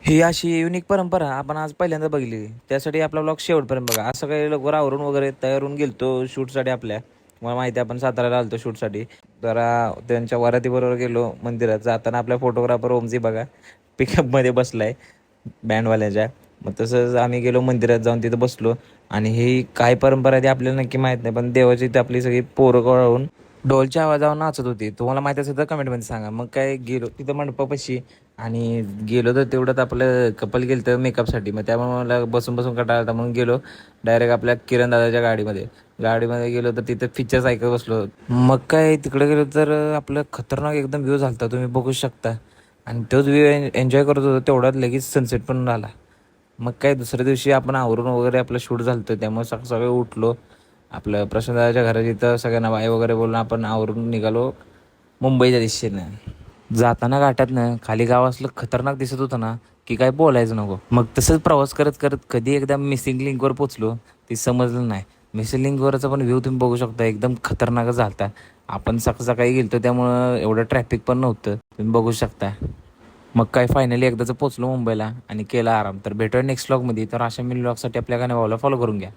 ही अशी युनिक परंपरा आपण आज पहिल्यांदा बघितली. त्यासाठी आपला ब्लॉग शेवटपर्यंत बघा. असं काही लवकर आवरून वगैरे तयार होऊन गेलतो शूटसाठी आपल्या. मला माहिती आहे आपण साताऱ्याला आलतो शूटसाठी. जरा त्यांच्या वरातीबरोबर गेलो मंदिरात. जाताना आपल्या फोटोग्राफर ओमजी बघा पिकअपमध्ये बसलाय बँडवाल्याच्या. मग तसंच आम्ही गेलो मंदिरात जाऊन तिथं बसलो. आणि ही काय परंपरा आहे ती आपल्याला नक्की माहीत नाही, पण देवाची इथे आपली सगळी पोरं कळवून ढोलच्या आवाजावर नाचत होती. तुम्हाला माहिती असेल तर कमेंटमध्ये सांगा. मग काय गेलो तिथं मंडपापाशी आणि गेलो तर तेवढंच आपलं कपल गेलं तर मेकअपसाठी. मग त्यामुळे मला बसून बसून कंटाळा आला. मग गेलो डायरेक्ट आपल्या किरण दादाच्या गाडीमध्ये गेलो तर तिथं पिक्चर्स ऐकत बसलो. मग काय तिकडे गेलो तर आपलं खतरनाक एकदम व्ह्यू झाला तुम्ही बघू शकता. आणि तोच व्ह्यू एन्जॉय करत होतो तेवढ्यात लगेच सनसेट पण झाला. मग काय दुसऱ्या दिवशी आपण आवरून वगैरे आपलं शूट झालं होतं, त्यामुळे सकाळी उठलो. आपलं प्रशांतदाच्या घरात इथं सगळ्यांना बाय वगैरे बोलून आपण आवरून निघालो मुंबईच्या दिशेनं. जाताना घाटातनं खाली गाव असलं खतरनाक दिसत होतं ना, की काय बोलायचं नको. मग तसंच प्रवास करत करत कधी एकदा मिसिंग लिंकवर पोचलो ते समजलं नाही. मिसिंग लिंकवरचा पण व्ह्यू तुम्ही बघू शकता, एकदम खतरनाकच झालता. आपण सकाळी गेलतो त्यामुळं एवढं ट्रॅफिक पण नव्हतं, तुम्ही बघू शकता. मग काय फायनली एकदाचं पोचलो मुंबईला आणि केला आराम. तर भेटूया नेक्स्ट व्लॉगमध्ये. तर अशा मी व्लॉगसाठी आपल्या गाण्या फॉलो करून घ्या.